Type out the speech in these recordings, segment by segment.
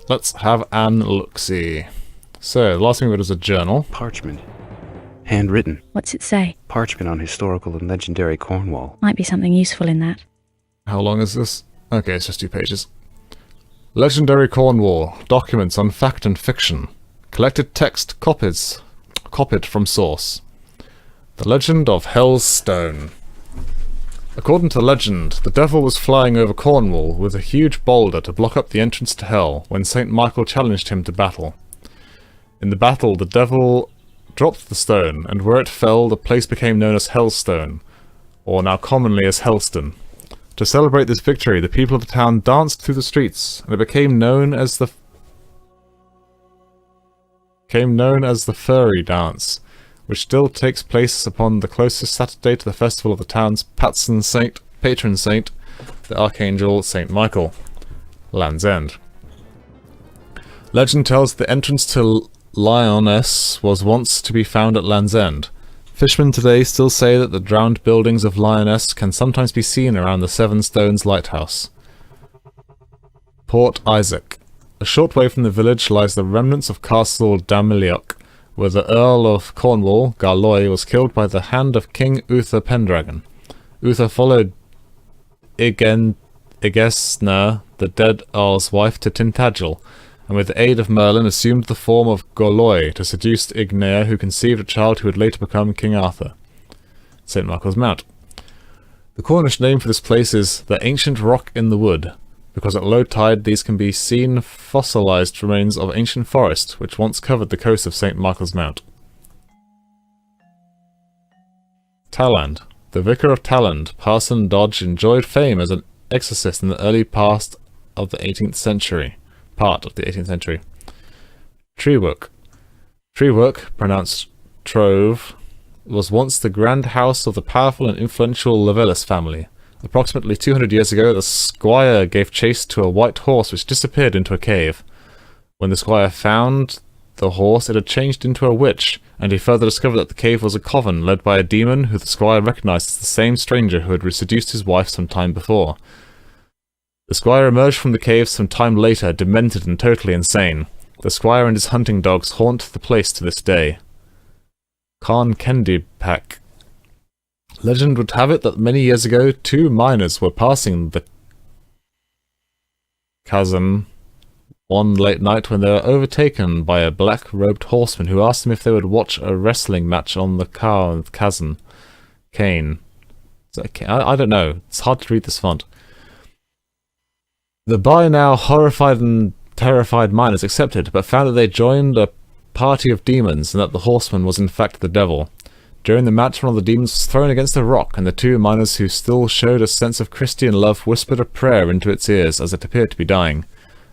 Let's have an look-see. So, the last thing we read was a journal. Parchment. Handwritten. What's it say? Parchment on historical and legendary Cornwall. Might be something useful in that. How long is this? Okay, it's just 2 pages. Legendary Cornwall. Documents on fact and fiction. Collected text copied from source. The Legend of Hell's Stone. According to the legend, the devil was flying over Cornwall with a huge boulder to block up the entrance to hell when St. Michael challenged him to battle. In the battle, the devil dropped the stone, and where it fell, the place became known as Hellstone, or now commonly as Helston. To celebrate this victory, the people of the town danced through the streets, and it became known as the Furry Dance, which still takes place upon the closest Saturday to the festival of the town's patron saint, the Archangel St. Michael. Land's End. Legend tells the entrance to Lyoness was once to be found at Land's End. Fishermen today still say that the drowned buildings of Lyoness can sometimes be seen around the Seven Stones lighthouse. Port Isaac. A short way from the village lies the remnants of Castle Damilioch, where the Earl of Cornwall, Garloy, was killed by the hand of King Uther Pendragon. Uther followed Igesna, the dead Earl's wife, to Tintagel, and with the aid of Merlin assumed the form of Gorloy to seduce Ignea, who conceived a child who would later become King Arthur. St. Michael's Mount. The Cornish name for this place is the Ancient Rock in the Wood, because at low tide these can be seen fossilized remains of ancient forest, which once covered the coast of St. Michael's Mount. Talland. The Vicar of Talland, Parson Dodge, enjoyed fame as an exorcist in the early part of the 18th century. Treework. Treework, pronounced Trove, was once the grand house of the powerful and influential Levelis family. Approximately 200 years ago, the squire gave chase to a white horse which disappeared into a cave. When the squire found the horse, it had changed into a witch, and he further discovered that the cave was a coven led by a demon who the squire recognized as the same stranger who had seduced his wife some time before. The squire emerged from the cave some time later, demented and totally insane. The squire and his hunting dogs haunt the place to this day. Khan Kendipak. Legend would have it that many years ago, 2 miners were passing the chasm one late night when they were overtaken by a black-robed horseman who asked them if they would watch a wrestling match on the chasm. Kane. I don't know. It's hard to read this font. The by now horrified and terrified miners accepted, but found that they joined a party of demons and that the horseman was in fact the devil. During the match, one of the demons was thrown against a rock, and the 2 miners who still showed a sense of Christian love whispered a prayer into its ears as it appeared to be dying.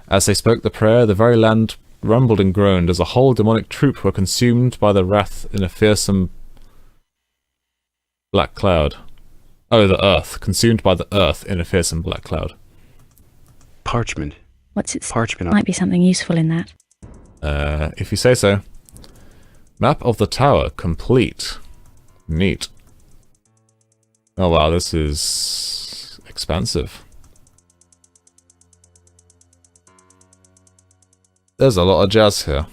As they spoke the prayer, the very land rumbled and groaned as a whole demonic troop were consumed by the wrath in a fearsome black cloud. Oh, the earth. Consumed by the earth in a fearsome black cloud. Parchment. What's it? Parchment. Might be something useful in that. If you say so. Map of the tower complete. Neat. Oh wow, this is expansive. There's a lot of jazz here.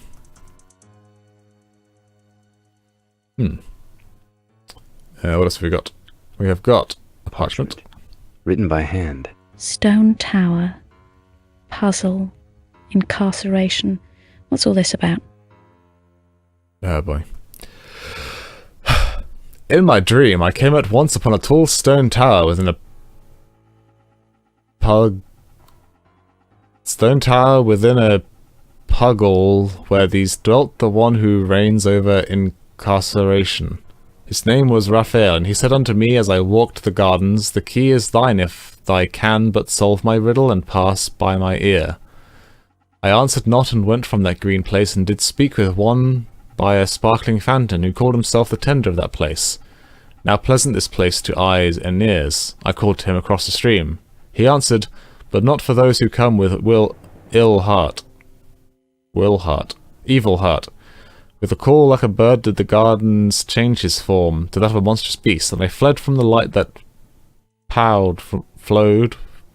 What else have we got? We have got a parchment. Written by hand. Stone tower. Puzzle. Incarceration. What's all this about? Oh boy. In my dream, I came at once upon a tall stone tower within a puggle where these dwelt the one who reigns over incarceration. His name was Raphael, and he said unto me as I walked the gardens, the key is thine if thou can but solve my riddle and pass by my ear. I answered not and went from that green place and did speak with one by a sparkling fountain who called himself the tender of that place. Now pleasant this place to eyes and ears. I called to him across the stream. He answered, but not for those who come with evil heart. With a call like a bird did the gardens change his form to that of a monstrous beast, and I fled from the light that poured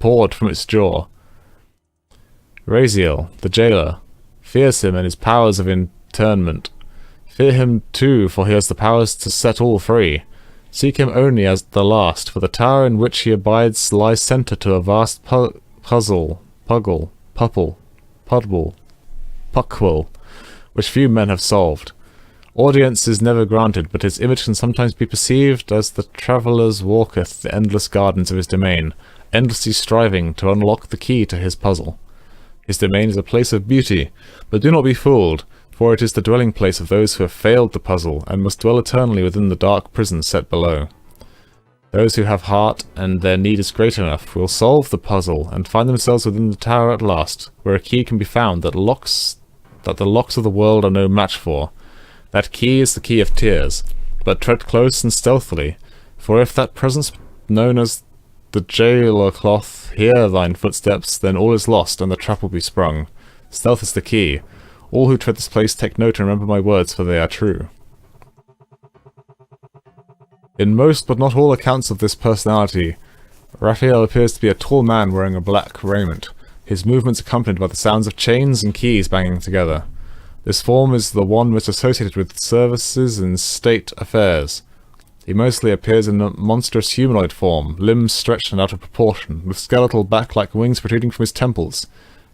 poured from its jaw. Raziel, the jailer, fears him and his powers of internment. Fear him too, for he has the powers to set all free. Seek him only as the last, for the tower in which he abides lies centre to a vast puzzle, which few men have solved. Audience is never granted, but his image can sometimes be perceived as the traveller walketh the endless gardens of his domain, endlessly striving to unlock the key to his puzzle. His domain is a place of beauty, but do not be fooled, for it is the dwelling place of those who have failed the puzzle, and must dwell eternally within the dark prison set below. Those who have heart, and their need is great enough, will solve the puzzle, and find themselves within the tower at last, where a key can be found that the locks of the world are no match for. That key is the key of tears, but tread close and stealthily, for if that presence known as the jailer cloth hear thine footsteps, then all is lost, and the trap will be sprung. Stealth is the key. All who tread this place take note and remember my words, for they are true. In most but not all accounts of this personality, Raphael appears to be a tall man wearing a black raiment, his movements accompanied by the sounds of chains and keys banging together. This form is the one which is associated with services and state affairs. He mostly appears in a monstrous humanoid form, limbs stretched and out of proportion, with skeletal back-like wings protruding from his temples.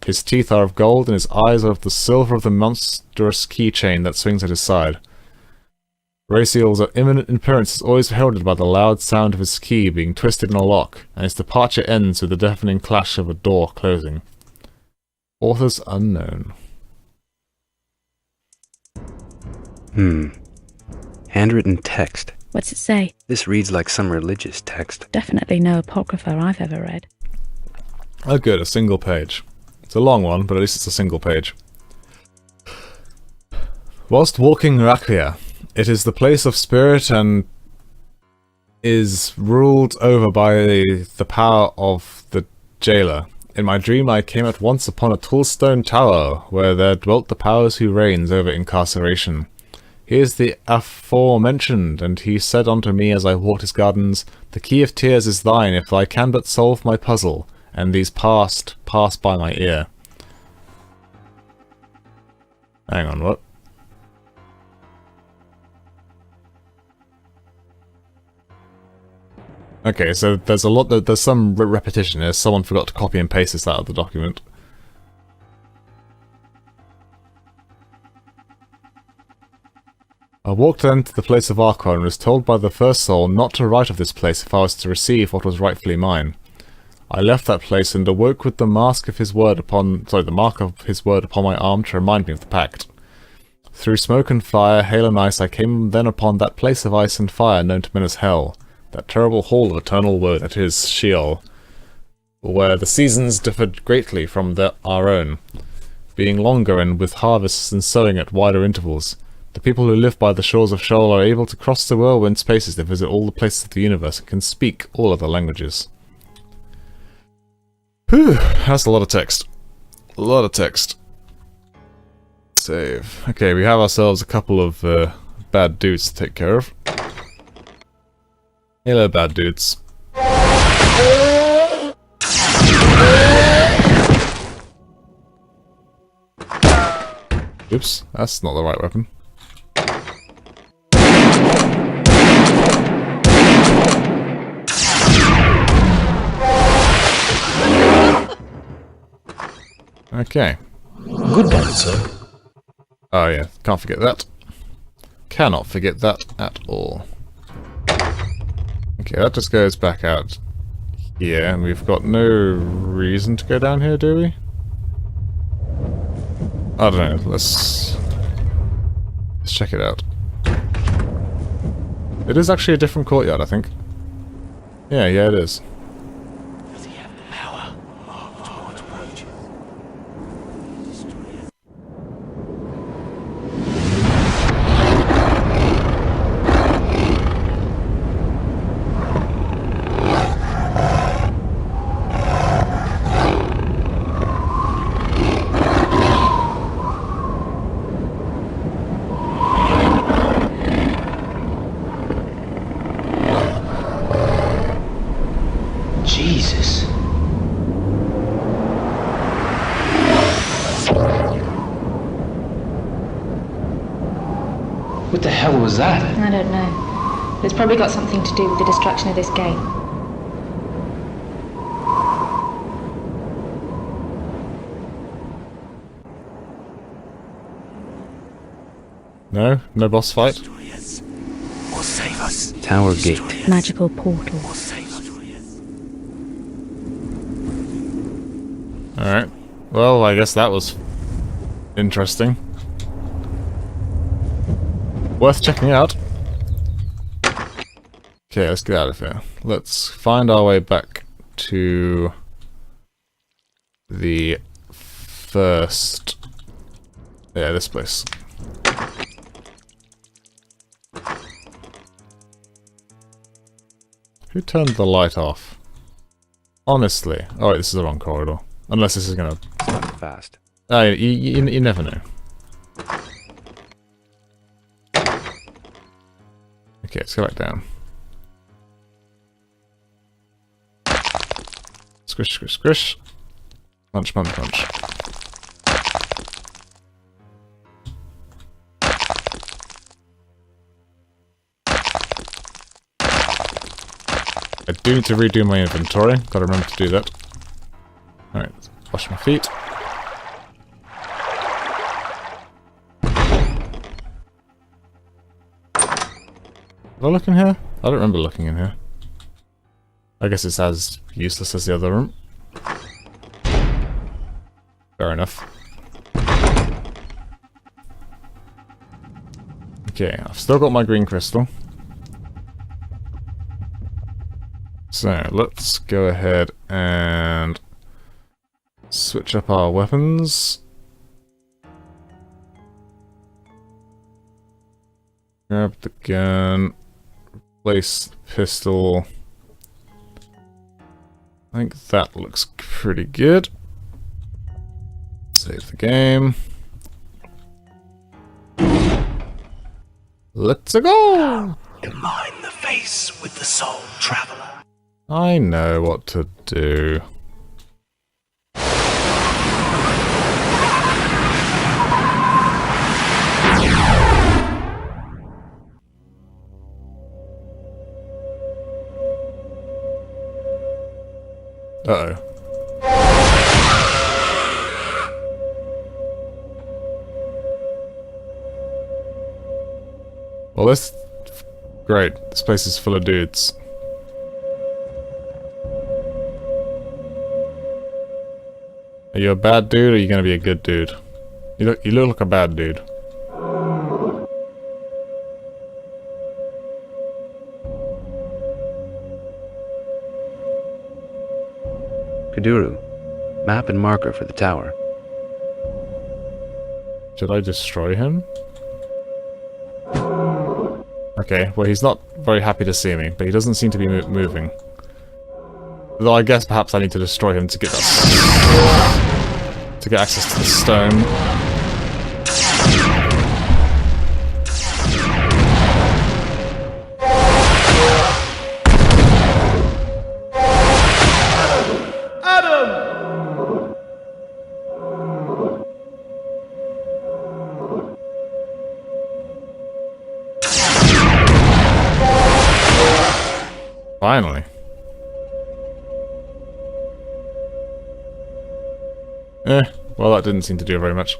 His teeth are of gold, and his eyes are of the silver of the monstrous keychain that swings at his side. Raziel's imminent appearance is always heralded by the loud sound of his key being twisted in a lock, and his departure ends with the deafening clash of a door closing. Authors unknown. Handwritten text. What's it say? This reads like some religious text. Definitely no apocrypha I've ever read. Oh good, a single page. It's a long one, but at least it's a single page. Whilst walking Rakia, it is the place of spirit and is ruled over by the power of the jailer. In my dream I came at once upon a tall stone tower, where there dwelt the powers who reigns over incarceration. He is the aforementioned, and he said unto me as I walked his gardens, The key of tears is thine, if I can but solve my puzzle, and these pass by my ear. Hang on, what? Okay, so there's some repetition here. Someone forgot to copy and paste this out of the document. I walked then to the place of Archon and was told by the first soul not to write of this place if I was to receive what was rightfully mine. I left that place and awoke with the mark of his word upon my arm to remind me of the pact. Through smoke and fire, hail and ice, I came then upon that place of ice and fire known to men as Hell, that terrible hall of eternal woe that is Sheol, where the seasons differed greatly from our own, being longer and with harvests and sowing at wider intervals. The people who live by the shores of Sheol are able to cross the whirlwind spaces to visit all the places of the universe and can speak all other languages. Whew, that's a lot of text. A lot of text. Save. Okay, we have ourselves a couple of bad dudes to take care of. Hello, bad dudes. Oops, that's not the right weapon. Okay. Good day, sir. Oh yeah, can't forget that. Cannot forget that at all. Okay, that just goes back out here, and we've got no reason to go down here, do we? I don't know, let's check it out. It is actually a different courtyard, I think. Yeah, it is. What the hell was that? I don't know. But it's probably got something to do with the destruction of this gate. No? No boss fight? Or save us. Tower gate. Magical portal. Or save us. Alright. Well, I guess that was interesting. Worth checking out. Okay, let's get out of here. Let's find our way back to the first... Yeah, this place. Who turned the light off? Honestly. Oh wait, this is the wrong corridor. Unless this is gonna... Not fast. Oh, you never know. Okay, let's go back down. Squish, squish, squish. Punch, punch, punch. I do need to redo my inventory. Gotta remember to do that. Alright, wash my feet. Did I look in here? I don't remember looking in here. I guess it's as useless as the other room. Fair enough. Okay, I've still got my green crystal. So, let's go ahead and switch up our weapons. Grab the gun. Replace the pistol. I think that looks pretty good. Save the game. Let's go! Combine the face with the soul, traveler. I know what to do. Uh-oh. Well, this... Great. This place is full of dudes. Are you a bad dude, or are you gonna be a good dude? You look like a bad dude. Kuduru. Map and marker for the tower. Should I destroy him? Okay, well he's not very happy to see me, but he doesn't seem to be moving. Though I guess perhaps I need to destroy him to get that... to get access to the stone. Finally. Well that didn't seem to do very much.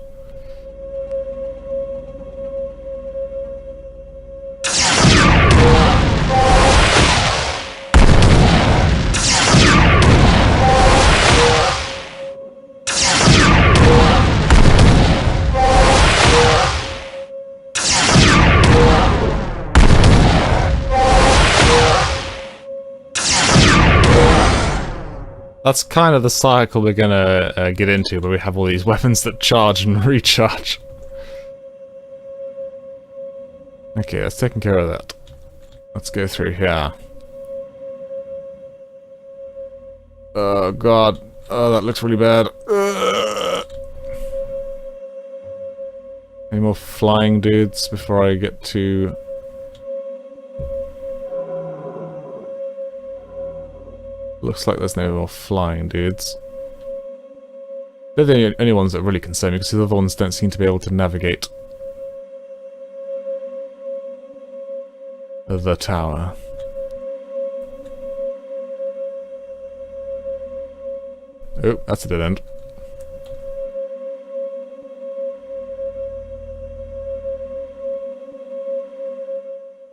That's kind of the cycle we're gonna get into, where we have all these weapons that charge and recharge. Okay, that's taken care of that. Let's go through here. Oh god. Oh, that looks really bad. Any more flying dudes before I get to... Looks like there's no more flying dudes. They're the only ones that really concern me, because the other ones don't seem to be able to navigate. the tower. Oh, that's a dead end.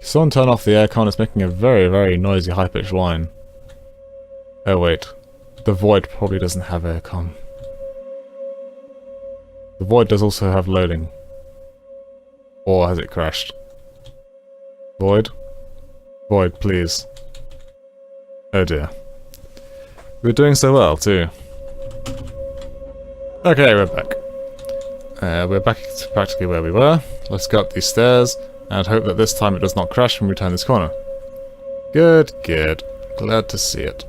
Someone turn off the aircon, it's making a very, very noisy high-pitched whine. Oh wait, the Void probably doesn't have aircon. The Void does also have loading. Or has it crashed? Void? Void, please. Oh dear. We're doing so well, too. Okay, we're back. We're back to practically where we were. Let's go up these stairs, and hope that this time it does not crash when we turn this corner. Good, good. Glad to see it.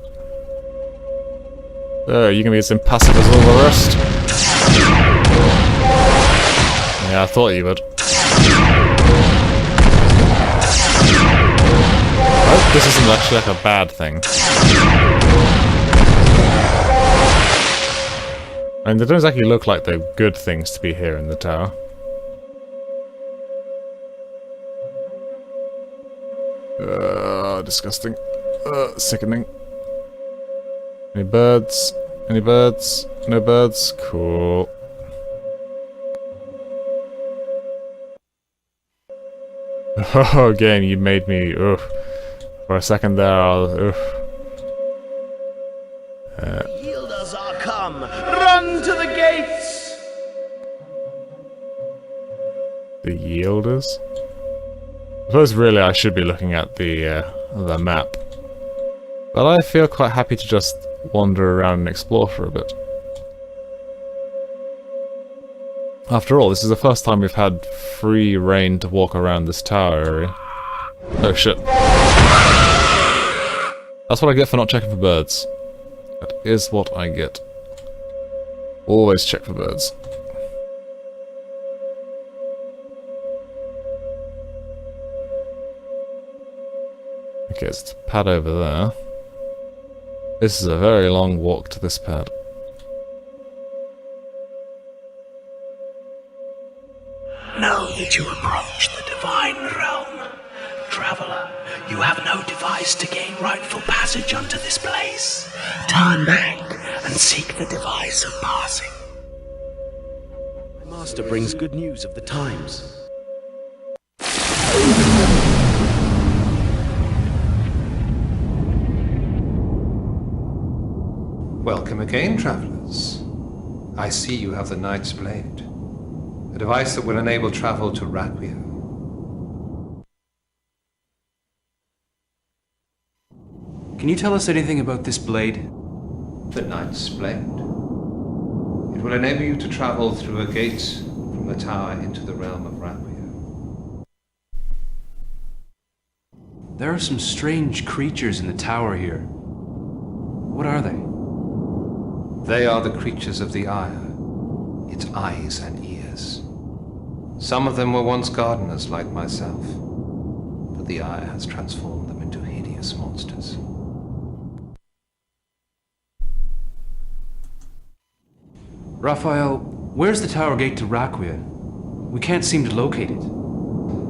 Oh, you gonna be as impassive as all the rest? Yeah, I thought you would. I hope this isn't actually like a bad thing. I mean, they don't exactly look like they're good things to be here in the tower. Disgusting. Sickening. Any birds? Any birds? No birds? Cool. Oh, game, you made me, oof. For a second there, oof. Yielders are come. Run to the gates. The yielders? I suppose really I should be looking at the map. But I feel quite happy to just wander around and explore for a bit. After all, this is the first time we've had free reign to walk around this tower area. Oh shit. That's what I get for not checking for birds. That is what I get. Always check for birds. Okay, there's a pad over there. This is a very long walk to this pad. Know that you approach the divine realm. Traveler, you have no device to gain rightful passage unto this place. Turn back and seek the device of passing. My master brings good news of the times. Welcome again, travelers. I see you have the Knight's Blade, a device that will enable travel to Raquia. Can you tell us anything about this blade? The Knight's Blade. It will enable you to travel through a gate from the tower into the realm of Raquia. There are some strange creatures in the tower here. What are they? They are the creatures of the Ire, its eyes and ears. Some of them were once gardeners like myself, but the Ire has transformed them into hideous monsters. Raphael, where's the tower gate to Raquia? We can't seem to locate it.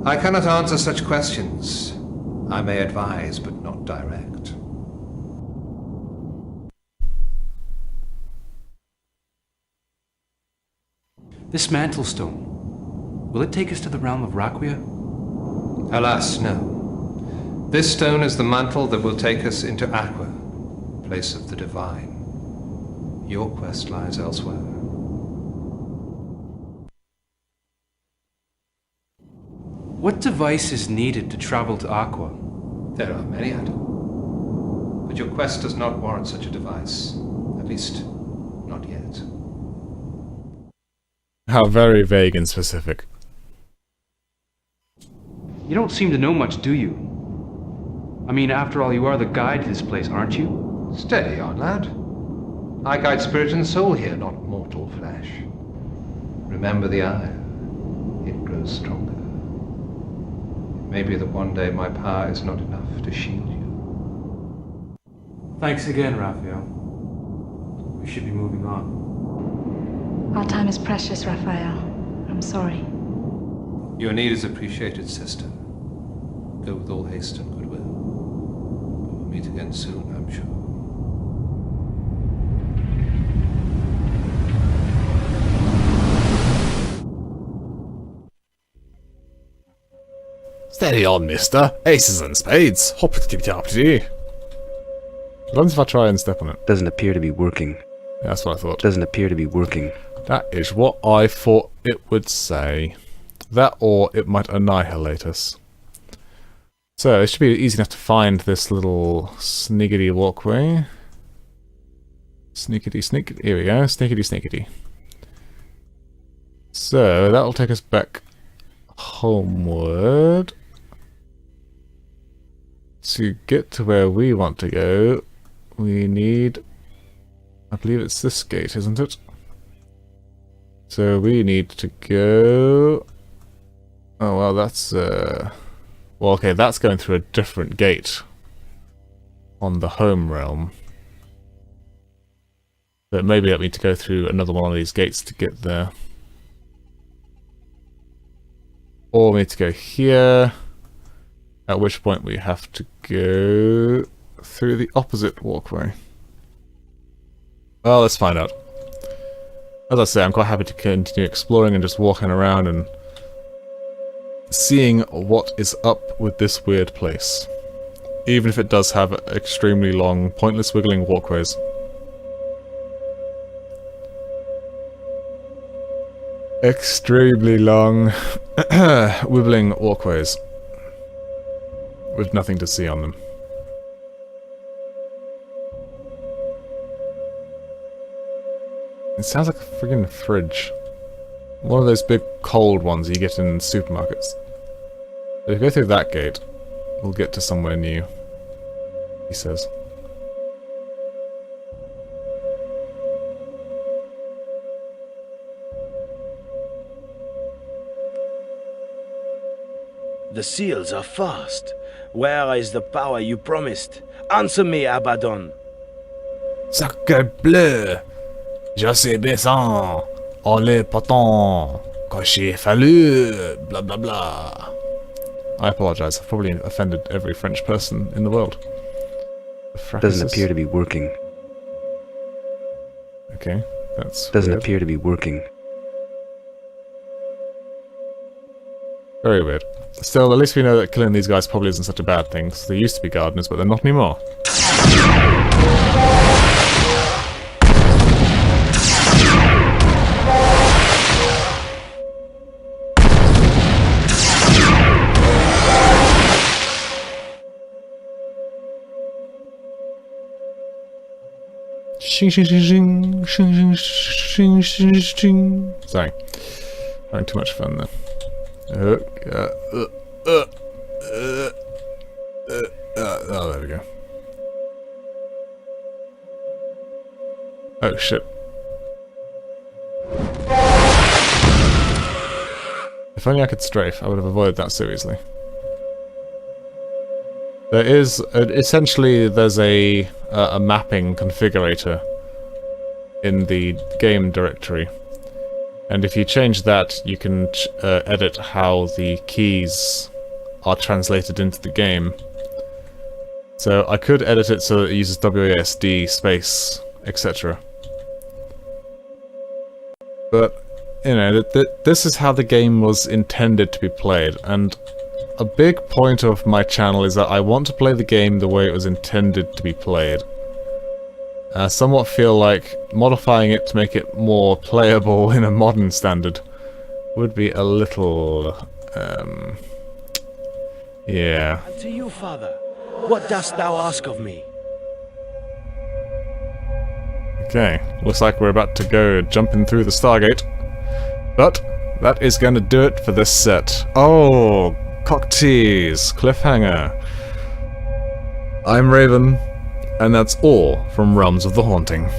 I cannot answer such questions. I may advise, but not direct. This mantle stone, will it take us to the realm of Raquia? Alas, no. This stone is the mantle that will take us into Aqua, place of the divine. Your quest lies elsewhere. What device is needed to travel to Aqua? There are many, Adam. But your quest does not warrant such a device. At least, not yet. How very vague and specific. You don't seem to know much, do you? I mean, after all, you are the guide to this place, aren't you? Steady on, lad. I guide spirit and soul here, not mortal flesh. Remember the eye. It grows stronger. It may be that one day my power is not enough to shield you. Thanks again, Raphael. We should be moving on. Our time is precious, Raphael. I'm sorry. Your need is appreciated, sister. Go with all haste and goodwill. We'll meet again soon, I'm sure. Steady on, mister. Aces and spades. Hoppity-tippity-hoppity. What happens if I try and step on it? Doesn't appear to be working. Yeah, that's what I thought. Doesn't appear to be working. That is what I thought it would say. That or it might annihilate us. So, it should be easy enough to find this little sniggity walkway. Sneakity sneak. Here we go. Sneakity sneakity. So, that'll take us back homeward. To get to where we want to go, we need... I believe it's this gate, isn't it? So we need to go... Oh, well, that's... Well, okay, that's going through a different gate on the home realm. But maybe I need to go through another one of these gates to get there. Or we need to go here, at which point we have to go through the opposite walkway. Well, let's find out. As I say, I'm quite happy to continue exploring and just walking around and seeing what is up with this weird place. Even if it does have extremely long, pointless wiggling walkways. Extremely long, wibbling walkways. With nothing to see on them. It sounds like a friggin' fridge. One of those big cold ones you get in supermarkets. If we go through that gate, we'll get to somewhere new, he says. The seals are fast. Where is the power you promised? Answer me, Abaddon. Sacre bleu! Je sais baissant! On les potons! Quand j'ai fallu! Blah blah blah. I apologize, I've probably offended every French person in the world. Doesn't appear to be working. Okay, that's Doesn't weird. appear to be working. Very weird. Still, at least we know that killing these guys probably isn't such a bad thing. So they used to be gardeners, but they're not anymore. Shing shing shing shing shing shing shing shing. Sorry, having too much fun there. Oh, there we go. Oh shit. If only I could strafe, I would have avoided that so easily. There is, essentially, there's a mapping configurator in the game directory. And if you change that, you can edit how the keys are translated into the game. So I could edit it so that it uses WASD space, etc. But, you know, this is how the game was intended to be played, and a big point of my channel is that I want to play the game the way it was intended to be played. I somewhat feel like modifying it to make it more playable in a modern standard would be a little, yeah. And to you, Father, what dost thou ask of me? Okay, looks like we're about to go jumping through the Stargate. But that is going to do it for this set. Oh, cock tease, cliffhanger. I'm Raven, and that's all from Realms of the Haunting.